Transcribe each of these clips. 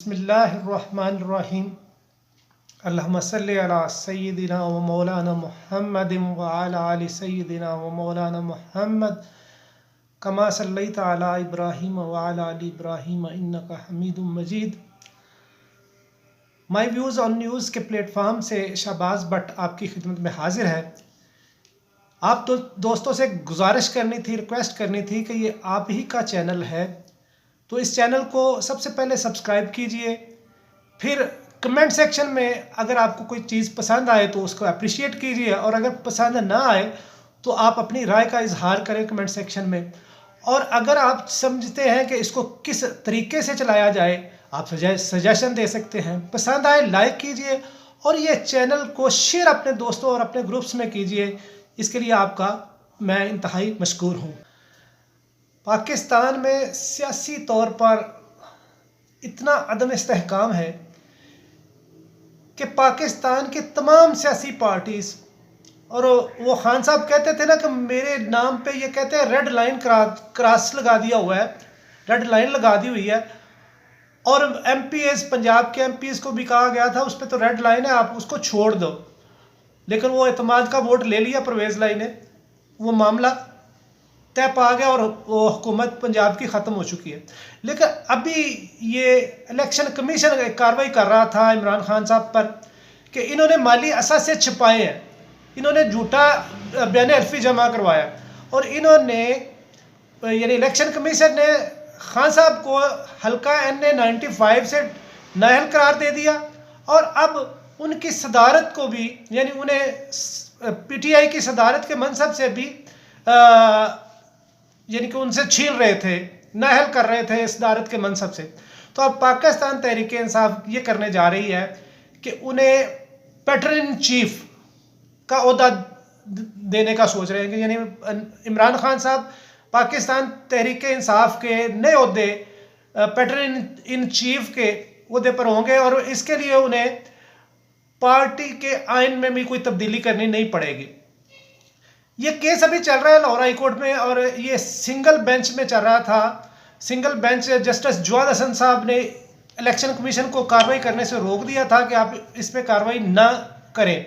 बिस्मिल्लाहिर्रहमानिर्रहीम। अल्लाहुम्मा सल्लि अला सय्यिदिना व मौलाना मुहम्मदिन व अला आलि सय्यिदिना व मौलाना मुहम्मद कमा सल्लैता अला इब्राहीम व अला आलि इब्राहीम इन्नका हमीदुम मजीद। माई व्यूज़ ऑन न्यूज़ के प्लेटफॉर्म से शहबाज भट्ट आपकी खिदमत में हाजिर है। आप तो दोस्तों से गुजारिश करनी थी, रिक्वेस्ट करनी थी कि ये आप ही का चैनल है, तो इस चैनल को सबसे पहले सब्सक्राइब कीजिए। फिर कमेंट सेक्शन में अगर आपको कोई चीज़ पसंद आए तो उसको अप्रिशिएट कीजिए, और अगर पसंद ना आए तो आप अपनी राय का इजहार करें कमेंट सेक्शन में। और अगर आप समझते हैं कि इसको किस तरीके से चलाया जाए, आप सजेशन दे सकते हैं। पसंद आए लाइक कीजिए, और ये चैनल को शेयर अपने दोस्तों और अपने ग्रुप्स में कीजिए। इसके लिए आपका मैं इंतहाई मशकूर हूँ। पाकिस्तान में सियासी तौर पर इतना अदम इस्तेहकाम है कि पाकिस्तान की तमाम सियासी पार्टीज़, और वो खान साहब कहते थे ना कि मेरे नाम पे ये कहते हैं रेड लाइन क्रॉस लगा दिया हुआ है, रेड लाइन लगा दी हुई है। और एमपीएस, पंजाब के एमपीएस को भी कहा गया था उस पर तो रेड लाइन है, आप उसको छोड़ दो, लेकिन वो एतमाद का वोट ले लिया परवेज़ लाई ने, वो मामला तय पा गया और वो हुकूमत पंजाब की ख़त्म हो चुकी है। लेकिन अभी ये इलेक्शन कमीशन कार्रवाई कर रहा था इमरान खान साहब पर कि इन्होंने माली असासे छिपाए हैं, इन्होंने झूठा बयान हल्फी जमा करवाया, और इन्होंने यानी इलेक्शन कमीशन ने खान साहब को हल्का NA 95 से नाअहल करार दे दिया, और अब उनकी सदारत को भी, यानी उन्हें PTI की सदारत के मनसब से भी यानी कि उनसे छीन रहे थे, नाअहल कर रहे थे सदारत के मनसब से। तो अब पाकिस्तान तहरीक इंसाफ ये करने जा रही है कि उन्हें पैटर्न इन चीफ का ओहदा देने का सोच रहे हैं। यानी इमरान खान साहब पाकिस्तान तहरीक इंसाफ के नए ओहदे पैटर्न इन चीफ के ओहदे पर होंगे, और इसके लिए उन्हें पार्टी के आइन में भी कोई तब्दीली करनी नहीं पड़ेगी। ये केस अभी चल रहा है लाहौर हाई कोर्ट में, और ये सिंगल बेंच में चल रहा था। Single bench justice Jawad Hasan साहब ने इलेक्शन कमीशन को कार्रवाई करने से रोक दिया था कि आप इस पर कार्रवाई ना करें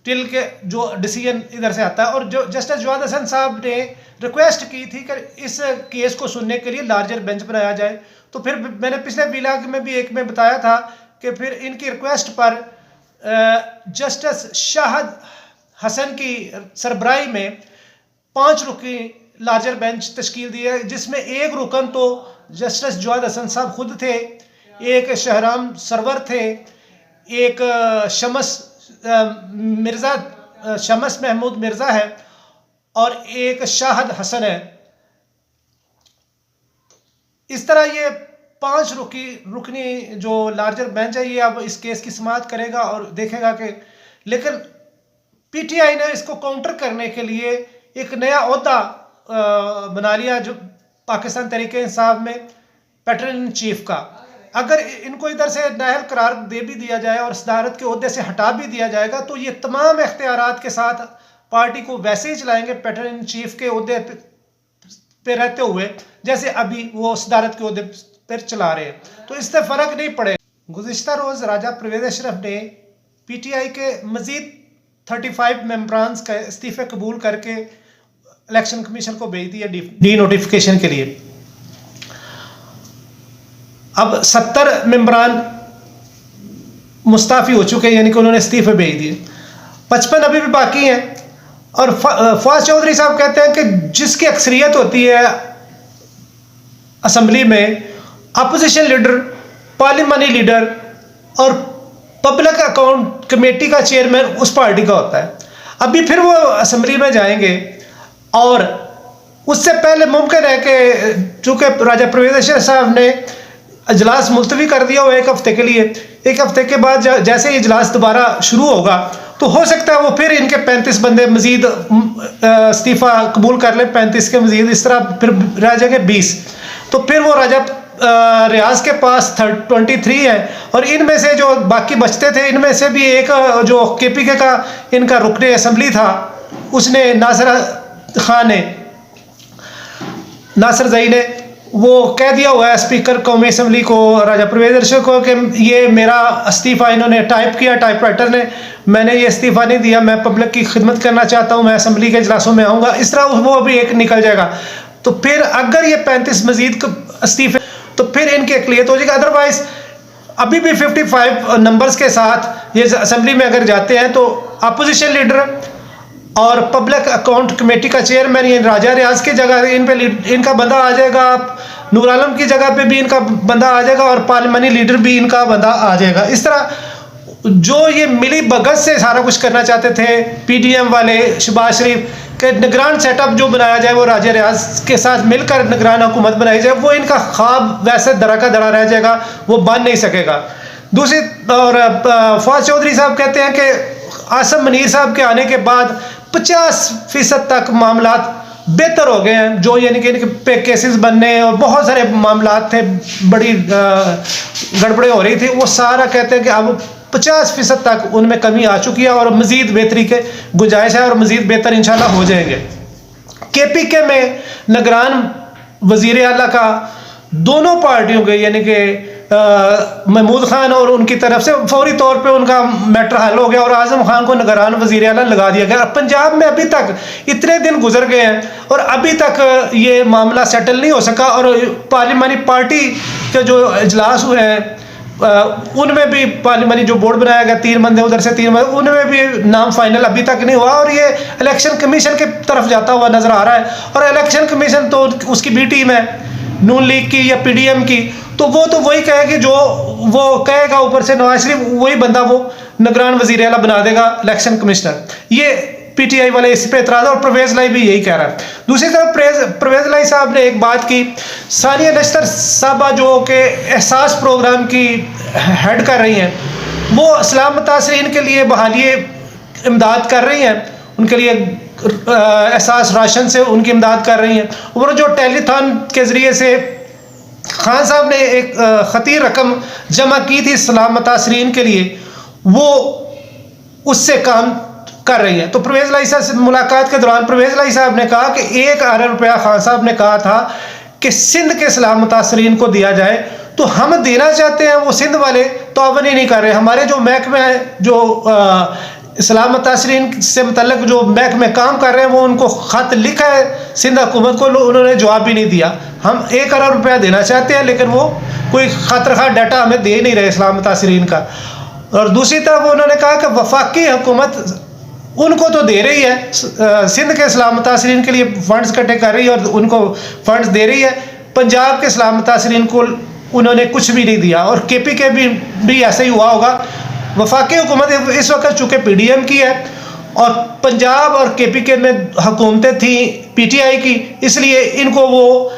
टिल के जो डिसीजन इधर से आता है। और जो जस्टिस जवाद हसन साहब ने रिक्वेस्ट की थी कि इस केस को सुनने के लिए लार्जर बेंच बनाया जाए। तो फिर मैंने पिछले व्लॉग में भी एक में बताया था कि फिर इनकी रिक्वेस्ट पर जस्टिस शाहद हसन की सरबराही में 5 रुकनी लार्जर बेंच तश्कील दी है, जिसमें एक रुकन तो जस्टिस जवाद हसन साहब खुद थे, एक शहराम सरवर थे, एक शमस महमूद मिर्ज़ा है, और एक शाहद हसन है। इस तरह ये 5 रुकनी जो लार्जर बेंच है, ये अब इस केस की समाअत करेगा और देखेगा कि, लेकिन PTI ने इसको काउंटर करने के लिए एक नया ओहदा बना लिया जो पाकिस्तान तहरीक इंसाफ में पैटर्न इन चीफ का। अगर इनको इधर से नाअहल करार दे भी दिया जाए और सदारत के ओहदे से हटा भी दिया जाएगा, तो ये तमाम इख्तियारात के साथ पार्टी को वैसे ही चलाएंगे पैटर्न इन चीफ के ओहदे पे रहते हुए, जैसे अभी वो सदारत के ओहदे पर चला रहे हैं। तो इससे फ़र्क नहीं पड़ेगा। गुज़िश्ता रोज़ राजा परवेज़ अशरफ ने PTI के मज़ीद 35 मेंबरान का इस्तीफ़े कबूल करके इलेक्शन कमीशन को भेज दिया डी नोटिफिकेशन के लिए। अब 70 मेंबरान मुस्ताफ़ी हो चुके हैं, यानी कि उन्होंने इस्तीफ़े भेज दिए। 55 अभी भी बाकी हैं। और फवाद चौधरी साहब कहते हैं कि जिसकी अक्सरियत होती है असम्बली में, अपोजिशन लीडर, पार्लिमानी लीडर और पब्लिक अकाउंट कमेटी का चेयरमैन उस पार्टी का होता है। अभी फिर वो असम्बली में जाएंगे, और उससे पहले मुमकिन है कि चूँकि राजा परवेज़ अशरफ साहब ने इजलास मुलतवी कर दिया हो 1 हफ्ते के लिए, 1 हफ्ते के बाद जैसे ही इजलास दोबारा शुरू होगा, तो हो सकता है वो फिर इनके 35 बंदे मजीद इस्तीफ़ा कबूल कर लें, 35 के मजीद, इस तरह फिर रह जाएंगे 20। तो फिर वो राजा रियाज के पास 23 है, और इनमें से जो बाकी बचते थे, इनमें से भी एक जो KPK का इनका रुकने असम्बली था, उसने नासिर जई ने वो कह दिया हुआ है स्पीकर कौमी असम्बली को, राजा परवेज इरशाद को, कि ये मेरा इस्तीफ़ा इन्होंने टाइप किया टाइपराइटर ने, मैंने ये इस्तीफ़ा नहीं दिया, मैं पब्लिक की खिदमत करना चाहता हूँ, मैं असम्बली के इजलासों में आऊँगा। इस तरह वो भी एक निकल जाएगा। तो फिर अगर ये 35 मजीद इस्तीफे, तो फिर इनकी अकलियत हो जाएगी। अदरवाइज अभी भी 55 नंबर्स के साथ ये असम्बली में अगर जाते हैं तो अपोजिशन लीडर और पब्लिक अकाउंट कमेटी का चेयरमैन ये राजा रियाज की जगह इन पे इनका बंदा आ जाएगा, नूर आलम की जगह पे भी इनका बंदा आ जाएगा, और पार्लियामानी लीडर भी इनका बंदा आ जाएगा। इस तरह जो ये मिली भगत से सारा कुछ करना चाहते थे पीडीएम वाले, शहबाज शरीफ के निगरान सेटअप जो बनाया जाए वो राजा रियाज के साथ मिलकर निगरान हुकूमत बनाई जाए, वो इनका ख्वाब वैसे दरा का दरा रह जाएगा, वो बन नहीं सकेगा। दूसरी और फवाद चौधरी साहब कहते हैं कि आसम मनीर साहब के आने के बाद 50% तक मामला बेहतर हो गए हैं, जो यानी कि इनके पे केसेस बनने और बहुत सारे मामला थे, बड़ी गड़बड़े हो रही थी, वो सारा कहते हैं कि अब 50% तक उनमें कमी आ चुकी है और मज़ीद बेहतरी के गुंजाइश है और मज़ीद बेहतर इंशाल्लाह हो जाएंगे। KPK में निगरान वज़ीर आला का दोनों पार्टियों के यानी कि महमूद खान और उनकी तरफ से फौरी तौर पे उनका मैटर हल हो गया और आजम खान को निगरान वज़ीर आला लगा दिया गया। पंजाब में अभी तक इतने दिन गुजर गए हैं और अभी तक ये मामला सेटल नहीं हो सका, और पार्लियामानी पार्टी के जो इजलास हुए हैं उनमें भी पार्लियामानी जो बोर्ड बनाया गया 3 बंदे उधर से 3 बंदे, उनमें भी नाम फाइनल अभी तक नहीं हुआ और ये इलेक्शन कमीशन की तरफ जाता हुआ नजर आ रहा है। और इलेक्शन कमीशन तो उसकी बी टीम है नून लीग की या PDM की, तो वही कहेगी जो वो कहेगा, ऊपर से नवाज शरीफ वही बंदा वो निगरान वज़ीर आला बना देगा इलेक्शन कमिश्नर। ये PTI वाले इस पे एतराज़, और परवेज़ लाई भी यही कह रहा है। दूसरी तरफ परवेज़ लाई साहब ने एक बात की, सानिया नश्तर साहबा जो कि एहसास प्रोग्राम की हेड कर रही हैं, वो सलाम मुतासरीन के लिए बहाली इमदाद कर रही हैं, उनके लिए एहसास राशन से उनकी इमदाद कर रही हैं। और जो टेलीथॉन के ज़रिए से खान साहब ने एक खतीर रकम जमा की थी सलाम मुतासरीन के लिए, वो उससे काम कर रही है। तो परवेज़ लाई साहब से मुलाकात के दौरान परवेज़ लाई साहब ने कहा कि 1 अरब रुपया खान साहब ने कहा था कि सिंध के सलाम मुतासरीन को दिया जाए, तो हम देना चाहते हैं, वो सिंध वाले तौबन ही नहीं कर रहे। हमारे जो महकमे हैं, जो सलाम मुतासरीन से मतलब जो महकमे काम कर रहे हैं, वो उनको ख़त लिखा है सिंध हुकूमत को, उन्होंने जवाब भी नहीं दिया। हम 1 अरब रुपया देना चाहते हैं, लेकिन वो कोई खतरखा डाटा हमें दे नहीं रहे सलाम मुतासरीन का। और दूसरी तरफ उन्होंने कहा कि वफाकी हुकूमत उनको तो दे रही है, सिंध के सलाम मुतासरीन के लिए फ़ंड्स इकट्ठे कर रही है और उनको फ़ंड्स दे रही है, पंजाब के सलाम मुतासरीन को उन्होंने कुछ भी नहीं दिया। और KPK भी ऐसा ही हुआ होगा। वफाकी हुकूमत इस वक्त चूँकि PDM की है और पंजाब और KPK में हुकूमतें थी PTI की, इसलिए इनको वो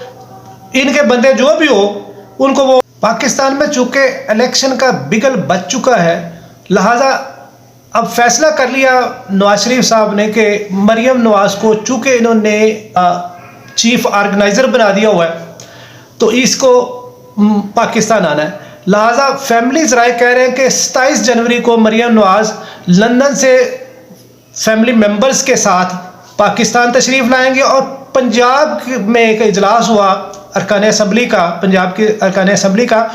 इनके बंदे जो भी हो उनको वो। पाकिस्तान में चूँकि इलेक्शन का बिगल बच चुका है, लिहाजा अब फैसला कर लिया नवाज शरीफ साहब ने कि मरियम नवाज को चूँकि इन्होंने चीफ ऑर्गेनाइज़र बना दिया हुआ है, तो इसको पाकिस्तान आना है। लिहाजा फैमिलीज़ राय कह रहे हैं कि 27 जनवरी को मरियम नवाज लंदन से फैमिली मेंबर्स के साथ पाकिस्तान तशरीफ़ लाएंगे। और पंजाब में एक इजलास हुआ अरकान असम्बली का, पंजाब के अरकान असम्बली का,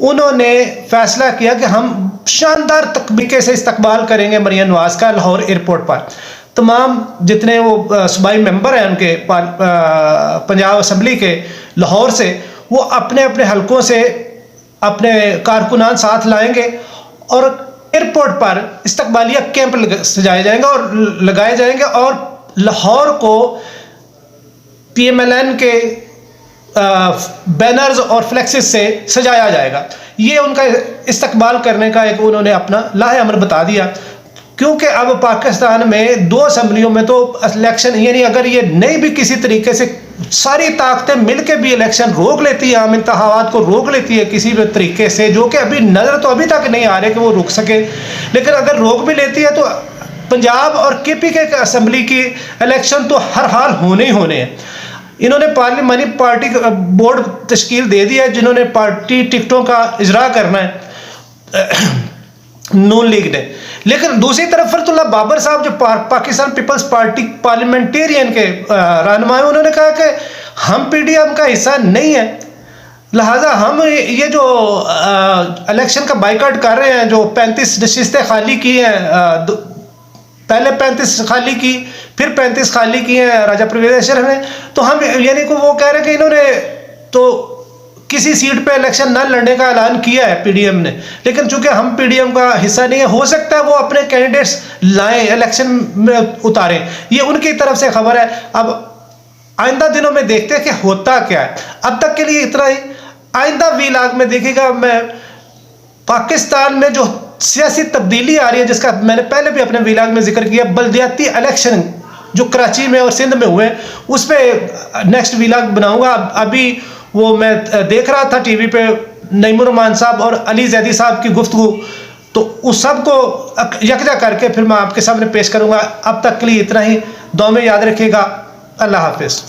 उन्होंने फैसला किया कि हम शानदार तरीके से इस्तकबाल करेंगे मरियम नवाज का लाहौर एयरपोर्ट पर। तमाम जितने वो सूबाई मेंबर हैं उनके पंजाब असम्बली के लाहौर से, वो अपने अपने हलकों से अपने कारकुनान साथ लाएंगे और एयरपोर्ट पर इस्तकबालिया कैंप सजाए जाएंगे और लगाए जाएंगे, और लाहौर को PMLN के बैनर्स और फ्लेक्सेस से सजाया जाएगा। ये उनका इस्तकबाल करने का एक उन्होंने अपना लाहे अमल बता दिया, क्योंकि अब पाकिस्तान में 2 असम्बलियों में तो इलेक्शन, यानी अगर ये नहीं भी किसी तरीके से सारी ताकतें मिलकर भी इलेक्शन रोक लेती है, आम इंतखाबात को रोक लेती है किसी भी तरीके से, जो कि अभी नज़र तो अभी तक नहीं आ रहे कि वो रुक सके, लेकिन अगर रोक भी लेती है तो पंजाब और KPK के असम्बली की इलेक्शन तो हर हाल होने ही होने हैं। इन्होंने पार्लियामानी पार्टी बोर्ड तश्कील दे दिया है, जिन्होंने पार्टी टिकटों का इजरा करना है नून लीग ने। लेकिन दूसरी तरफ फरतुल्ला बाबर साहब जो पाकिस्तान पीपल्स पार्टी पार्लियामेंटेरियन के रहनुमा हैं, उन्होंने कहा कि हम पीडीएम का हिस्सा नहीं है, लिहाजा हम ये जो इलेक्शन का बाइकआउट कर रहे हैं, जो 35 नशिस्तें खाली की हैं, पहले 35 खाली की, फिर 35 खाली की हैं राजा प्रवेश में, तो हम यानी कि वो कह रहे हैं कि इन्होंने तो किसी सीट पे इलेक्शन न लड़ने का ऐलान किया है पीडीएम ने, लेकिन चूंकि हम पीडीएम का हिस्सा नहीं है, हो सकता है वो अपने कैंडिडेट्स लाएं, इलेक्शन में उतारें, ये उनकी तरफ से खबर है। अब आइंदा दिनों में देखते हैं कि होता क्या है। अब तक के लिए इतना ही। आइंदा वीलाग में देखिएगा, मैं पाकिस्तान में जो सियासी तब्दीली आ रही है, जिसका मैंने पहले भी अपने वीलाग में जिक्र किया, बल्दियाती इलेक्शन जो कराची में और सिंध में हुए, उस पर नेक्स्ट वीलाग बनाऊंगा। अभी वो मैं देख रहा था टीवी पे नईमुर रहमान साहब और अली जैदी साहब की गुफ्तगू, तो उस सब को यकजा करके फिर मैं आपके सामने पेश करूंगा। अब तक के लिए इतना ही। दुआ में याद रखिएगा। अल्लाह हाफिज़।